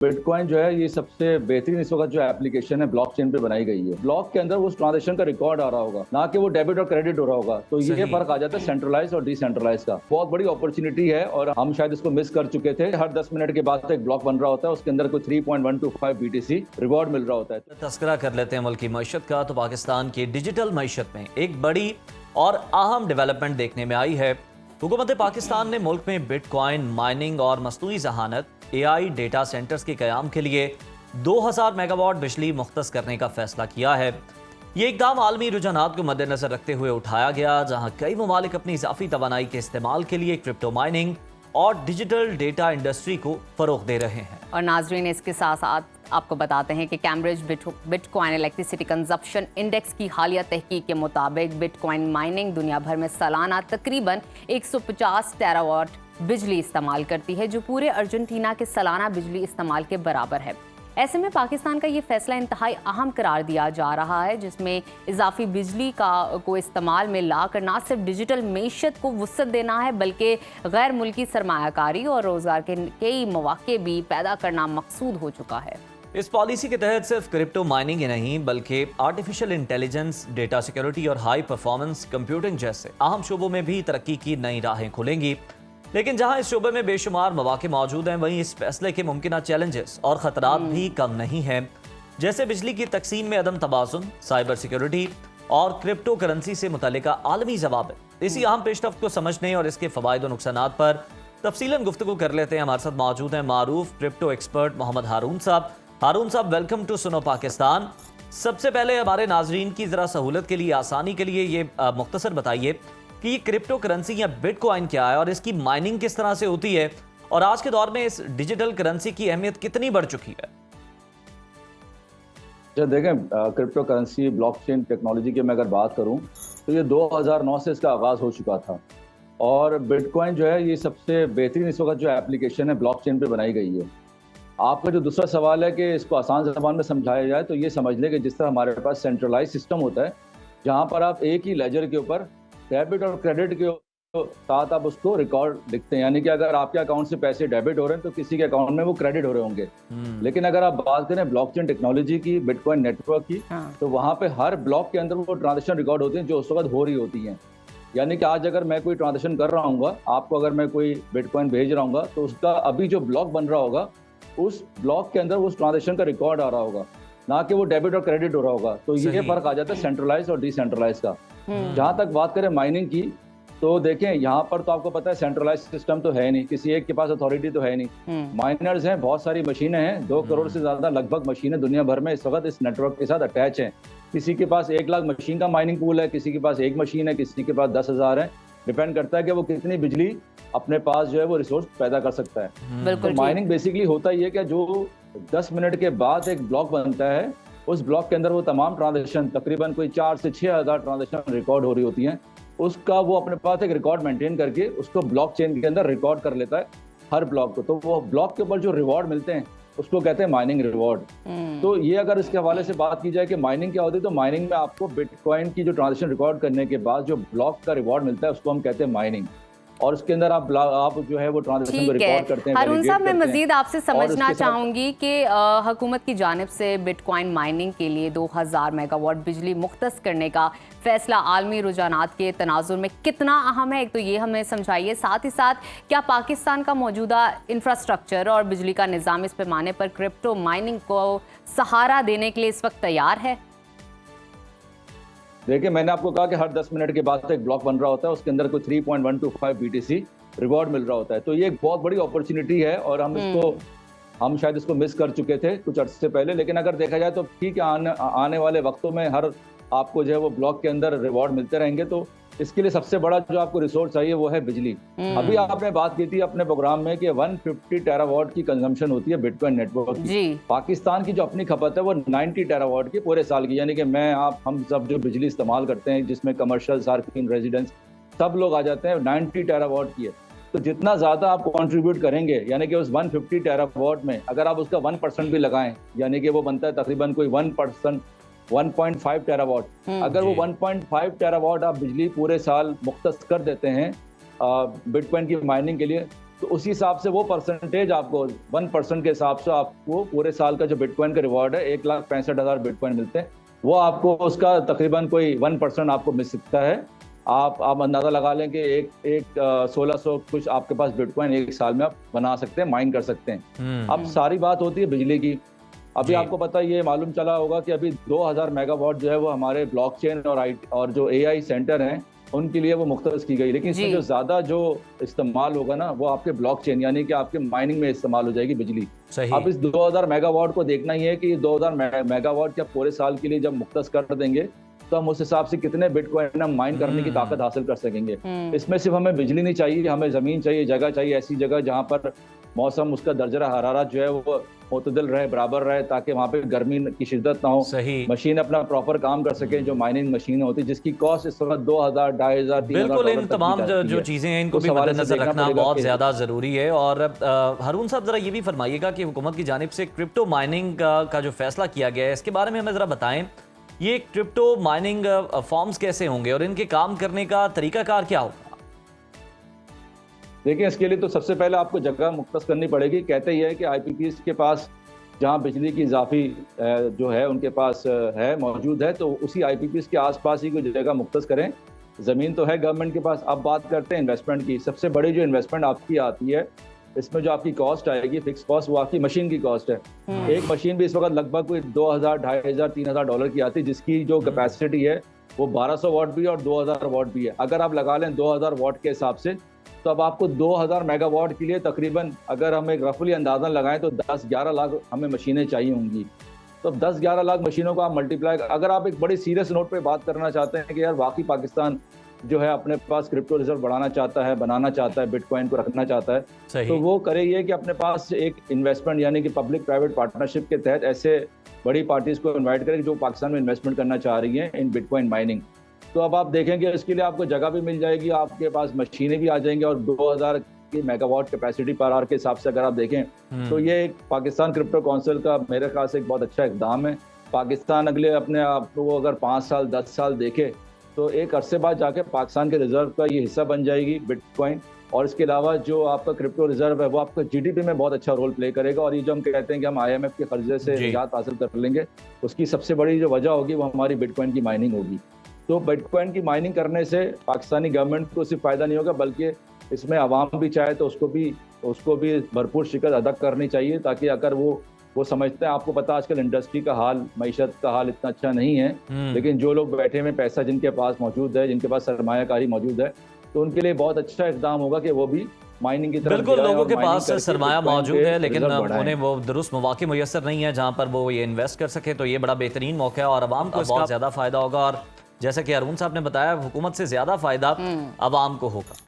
Bitcoin जो है ये सबसे बेहतरीन इस वक्त जो एप्लीकेशन है ब्लॉकचेन पे बनाई गई है। ब्लॉक के अंदर उस ट्रांजेक्शन का रिकॉर्ड आ रहा होगा, ना कि वो डेबिट और क्रेडिट हो रहा होगा। तो ये फर्क आ जाता है सेंट्रलाइज और डिसेंट्रलाइज का। बहुत बड़ी अपॉर्चुनिटी है और हम शायद इसको मिस कर चुके थे। हर 10 मिनट के बाद एक ब्लॉक बन रहा होता है, उसके अंदर कोई 3.125 BTC रिवॉर्ड मिल रहा होता है। तस्करा कर लेते हैं मुल्क की मईशत का। तो पाकिस्तान की डिजिटल मईशत में एक बड़ी और अहम डेवलपमेंट देखने में आई है। हुकूमत पाकिस्तान ने मुल्क में बिटकॉइन माइनिंग और मसनूई जहानत AI डेटा सेंटर्स के क़याम के लिए 2000 मेगावाट बिजली मुख्तस करने का फैसला किया है। ये इकदाम आलमी रुझानात को मद्देनजर रखते हुए उठाया गया, जहां कई ममालिक अपनी इजाफी तवानाई के इस्तेमाल के लिए क्रिप्टो माइनिंग और डिजिटल डेटा इंडस्ट्री को फरोग दे रहे हैं। और नाजरीन, इसके साथ साथ आपको बताते हैं कि Cambridge bitcoin electricity consumption index की हालिया तहकीक के मुताबिक बिटकॉइन माइनिंग दुनिया भर में सालाना तकरीबन 150 टेरावाट बिजली इस्तेमाल करती है, जो पूरे अर्जेंटीना के सालाना बिजली इस्तेमाल के बराबर है। ऐसे में पाकिस्तान का ये फैसला इंतहाई अहम करार दिया जा रहा है, जिसमें इजाफी बिजली को इस्तेमाल में लाकर न सिर्फ डिजिटल मईशत को वुसअत देना है, बल्कि गैर मुल्की सरमायाकारी और रोजगार के कई मौके भी पैदा करना मकसूद हो चुका है। इस पॉलिसी के तहत सिर्फ क्रिप्टो माइनिंग ही नहीं, बल्कि आर्टिफिशियल इंटेलिजेंस, डेटा सिक्योरिटी और हाई परफॉर्मेंस कंप्यूटिंग जैसे अहम शोबों में भी तरक्की की नई राहें खुलेंगी। लेकिन जहां इस शोबे में बेशुमार मौके मौजूद हैं, वहीं इस फैसले के मुमकिन चैलेंजेस और खतरात भी कम नहीं हैं, जैसे बिजली की तकसीम में अदम तवाज़ुन, साइबर सिक्योरिटी और क्रिप्टो करेंसी से मुतल्लिका आलमी जवाब। इसी अहम पेशरफ्त को समझने और इसके फ़वाइद और नुकसानात पर तफसीलन गुफ्तगू कर लेते हैं। हमारे साथ मौजूद हैं मारूफ क्रिप्टो एक्सपर्ट मोहम्मद हारून साहब। हारून साहब, वेलकम टू सुनो पाकिस्तान। सबसे पहले हमारे नाजरीन की ज़रा सहूलत के लिए, आसानी के लिए ये मुख्तसर बताइए कि ये क्रिप्टो करेंसी या बिटकॉइन क्या है और इसकी माइनिंग किस तरह से होती है, और आज के दौर में इस डिजिटल करेंसी की अहमियत कितनी बढ़ चुकी है? जब देखें क्रिप्टो करेंसी ब्लॉकचेन टेक्नोलॉजी की मैं अगर बात करूं तो ये 2009 से इसका आगाज़ हो चुका था। और बिटकॉइन जो है ये सबसे बेहतरीन इस वक्त जो एप्लीकेशन है ब्लॉकचेन पे बनाई गई है। आपका जो दूसरा सवाल है कि इसको आसान ज़बान में समझाया जाए, तो ये समझ लें कि जिस तरह हमारे पास सेंट्रलाइज सिस्टम होता है, जहाँ पर आप एक ही लेजर के ऊपर डेबिट और क्रेडिट के साथ आप उसको रिकॉर्ड लिखते हैं, यानी कि अगर आपके अकाउंट से पैसे डेबिट हो रहे हैं तो किसी के अकाउंट में वो क्रेडिट हो रहे होंगे। लेकिन अगर आप बात करें ब्लॉकचेन टेक्नोलॉजी की, बिटकॉइन नेटवर्क की, तो वहाँ पे हर ब्लॉक के अंदर वो ट्रांजेक्शन रिकॉर्ड होती हैं जो उस वक्त हो रही होती हैं। यानी कि आज अगर मैं कोई ट्रांजेक्शन कर रहा हूँ, आपको अगर मैं कोई बिटकॉइन भेज रहा हूँ, तो उसका अभी जो ब्लॉक बन रहा होगा, उस ब्लॉक के अंदर उस ट्रांजेक्शन का रिकॉर्ड आ रहा होगा, ना कि वो डेबिट और क्रेडिट हो रहा होगा। तो ये फर्क आ जाता है सेंट्रलाइज और डिसेंट्रलाइज का। जहां तक बात करें माइनिंग की, तो देखें यहाँ पर तो आपको पता है सेंट्रलाइज सिस्टम तो है नहीं, किसी एक के पास अथॉरिटी तो है नहीं। माइनर्स हैं, बहुत सारी मशीनें हैं, 2 करोड़ से ज्यादा लगभग मशीनें दुनिया भर में इस वक्त इस नेटवर्क के साथ अटैच हैं। किसी के पास 1 लाख मशीन का माइनिंग पूल है, किसी के पास 1 मशीन है, किसी के पास 10,000 है। डिपेंड करता है कि वो कितनी बिजली अपने पास जो है वो रिसोर्स पैदा कर सकता है। तो माइनिंग बेसिकली होता ही है कि जो 10 मिनट के बाद एक ब्लॉक बनता है, उस ब्लॉक के अंदर वो तमाम ट्रांजेक्शन, तकरीबन कोई 4 से 6,000 ट्रांजेक्शन रिकॉर्ड हो रही होती हैं, उसका वो अपने पास एक रिकॉर्ड मेंटेन करके उसको ब्लॉकचेन के अंदर रिकॉर्ड कर लेता है हर ब्लॉक को। तो वो ब्लॉक के ऊपर जो रिवॉर्ड मिलते हैं उसको कहते हैं माइनिंग रिवॉर्ड। तो ये अगर इसके हवाले से बात की जाए कि माइनिंग क्या होती है, तो माइनिंग में आपको बिटकॉइन की जो ट्रांजेक्शन रिकॉर्ड करने के बाद जो ब्लॉक का रिवॉर्ड मिलता है उसको हम कहते हैं माइनिंग। और उसके अंदर आप जो है वो ट्रांजेक्शन को रिकॉर्ड करते हैं। हारून साहब, मैं मजीद आपसे समझना चाहूंगी कि हुकूमत की जानिब से बिटकॉइन माइनिंग के लिए 2000 मेगावाट बिजली मुख्तस करने का फैसला आलमी रुझानात के तनाजुर में कितना अहम है, एक तो ये हमें समझाइए। साथ ही साथ क्या पाकिस्तान का मौजूदा इंफ्रास्ट्रक्चर और बिजली का निज़ाम इस पैमाने पर क्रिप्टो माइनिंग को सहारा देने के लिए इस वक्त तैयार है? देखिए, मैंने आपको कहा कि हर 10 मिनट के बाद एक ब्लॉक बन रहा होता है, उसके अंदर कोई 3.125 BTC रिवॉर्ड मिल रहा होता है। तो ये एक बहुत बड़ी अपॉर्चुनिटी है और हम शायद इसको मिस कर चुके थे कुछ अर्से से पहले। लेकिन अगर देखा जाए तो ठीक है, आने वाले वक्तों में हर आपको जो है वो ब्लॉक के अंदर रिवॉर्ड मिलते रहेंगे। तो इसके लिए सबसे बड़ा जो आपको रिसोर्स चाहिए वो है बिजली। अभी आपने बात की थी अपने प्रोग्राम में कि 150 टेरावाट की कंजम्पशन होती है बिटकॉइन नेटवर्क की। पाकिस्तान की जो अपनी खपत है वो 90 टेरावाट की पूरे साल की, यानी कि हम सब जो बिजली इस्तेमाल करते हैं, जिसमें कमर्शियल, सार्फिन, रेजिडेंस सब लोग आ जाते हैं, 90 टेरावाट की है। तो जितना ज्यादा आप कंट्रीब्यूट करेंगे, यानी कि उस 150 टेरावाट में अगर आप उसका 1% भी लगाएं, यानी कि वो बनता है तकरीबन कोई 1%, 1.5 टेरावाट। अगर वो 1.5 टेरावाट आप बिजली पूरे साल मुख्तस कर देते हैं बिटकॉइन की माइनिंग के लिए, तो उसी हिसाब से वो परसेंटेज आपको 1% के हिसाब से आपको पूरे साल का जो बिटकॉइन का रिवॉर्ड है 1,65,000 बिटकॉइन मिलते हैं, वो आपको उसका तकरीबन कोई 1% आपको मिल सकता है। आप अंदाजा लगा लें कि एक 1600 कुछ आपके पास बिटकॉइन एक साल में आप बना सकते हैं, माइन कर सकते हैं। अब सारी बात होती है बिजली की। अभी आपको पता है, ये मालूम चला होगा कि अभी 2000 मेगावाट जो है वो हमारे ब्लॉकचेन और जो AI सेंटर हैं उनके लिए वो मुख्तस की गई, लेकिन इसमें जो ज्यादा जो इस्तेमाल होगा ना वो आपके ब्लॉकचेन यानी कि आपके माइनिंग में इस्तेमाल हो जाएगी बिजली। अब इस 2000 मेगावाट को देखना ही है कि 2000 मेगावाट क्या पूरे साल के लिए जब मुख्तस कर देंगे तो हम उस हिसाब से कितने बिटकॉइन हम माइन करने की ताकत हासिल कर सकेंगे। इसमें सिर्फ हमें बिजली नहीं चाहिए, हमें जमीन चाहिए, जगह चाहिए, ऐसी जगह जहाँ पर मौसम उसका दर्जा हरारत जो है वो मुतदिल रहे, बराबर रहे, ताकि वहाँ पे गर्मी की शिद्दत ना हो, मशीन अपना प्रॉपर काम कर सके। जो माइनिंग मशीन होती है जिसकी कॉस्ट इस वक्त 2000, 2500, 3000। बिल्कुल, इन तमाम जो चीज़ें हैं इनको भी मद्देनजर रखना बहुत ज़्यादा ज़रूरी है। और हारून साहब ज़रा ये भी फरमाइएगा कि हुकूमत की जानिब से क्रिप्टो माइनिंग का जो फैसला किया गया है इसके बारे में हमें ज़रा बताएं। ये क्रिप्टो माइनिंग फॉर्म्स कैसे होंगे और इनके काम करने का तरीकाकार क्या होगा? देखिए, इसके लिए तो सबसे पहले आपको जगह मुख्तस करनी पड़ेगी। कहते ही है कि IPPs के पास जहाँ बिजली की इजाफी जो है उनके पास है, मौजूद है, तो उसी IPPs के आसपास ही कोई जगह मुख्तस करें। ज़मीन तो है गवर्नमेंट के पास। अब बात करते हैं इन्वेस्टमेंट की। सबसे बड़ी जो इन्वेस्टमेंट आपकी आती है, इसमें जो आपकी कॉस्ट आएगी, फिक्स कॉस्ट, वो आपकी मशीन की कॉस्ट है। एक मशीन भी इस वक्त लगभग कोई 2000, 2500, 3000 डॉलर की आती है, जिसकी जो कैपेसिटी है वो 1200 वाट भी है और 2000 वाट भी है। अगर आप लगा लें 2000 वाट के हिसाब से, तो अब आपको 2000 मेगावाट के लिए तकरीबन, अगर हम एक रफली अंदाजा लगाएं तो 10-11 लाख हमें मशीनें चाहिए होंगी। तो अब 10-11 लाख मशीनों को आप मल्टीप्लाई, अगर आप एक बड़ी सीरियस नोट पे बात करना चाहते हैं कि यार वाकई पाकिस्तान जो है अपने पास क्रिप्टो रिजर्व बढ़ाना चाहता है, बनाना चाहता है, बिटकॉइन को रखना चाहता है, तो वो करे ये कि अपने पास एक इन्वेस्टमेंट यानी कि पब्लिक प्राइवेट पार्टनरशिप के तहत ऐसे बड़ी पार्टीज को इन्वाइट करें जो पाकिस्तान में इन्वेस्टमेंट करना चाह रही हैं इन बिटकॉइन माइनिंग। तो अब आप देखेंगे इसके लिए आपको जगह भी मिल जाएगी, आपके पास मशीनें भी आ जाएंगी, और 2000 की मेगावाट कैपेसिटी पर आवर के हिसाब से अगर आप देखें तो ये एक पाकिस्तान क्रिप्टो काउंसिल का मेरे ख्याल से एक बहुत अच्छा इकदाम है। पाकिस्तान अगले अपने आप को अगर 5 साल 10 साल देखे तो एक अरसे बाद जाके पाकिस्तान के रिजर्व का ये हिस्सा बन जाएगी बिटकॉइन। और इसके अलावा जो आपका क्रिप्टो रिजर्व है वो आपका GDP में बहुत अच्छा रोल प्ले करेगा। और ये जो हम कहते हैं कि हम IMF के कर्जे से निजात हासिल कर लेंगे, उसकी सबसे बड़ी जो वजह होगी वो हमारी बिटकॉइन की माइनिंग होगी। तो बिटकॉइन की माइनिंग करने से पाकिस्तानी गवर्नमेंट को सिर्फ फायदा नहीं होगा, बल्कि इसमें आवाम भी चाहे तो उसको भी भरपूर शिकस्त अदा करनी चाहिए, ताकि अगर वो समझते हैं, आपको पता आजकल इंडस्ट्री का हाल, मईशत का हाल इतना अच्छा नहीं है, लेकिन जो लोग बैठे हुए पैसा जिनके पास मौजूद है, जिनके पास सरमायाकारी मौजूद है, तो उनके लिए बहुत अच्छा इकदाम होगा कि वो भी माइनिंग की तरफ। बिल्कुल, लोगों के पास सरमाया मौजूद है लेकिन उन्हें वो दुरुस्त मौके मुयसर नहीं है जहाँ पर वो ये इन्वेस्ट कर सके। तो ये बड़ा बेहतरीन मौका है और आवाम को बहुत ज़्यादा फ़ायदा होगा। और जैसा कि हारून साहब ने बताया, हुकूमत से ज़्यादा फ़ायदा आवाम को होगा।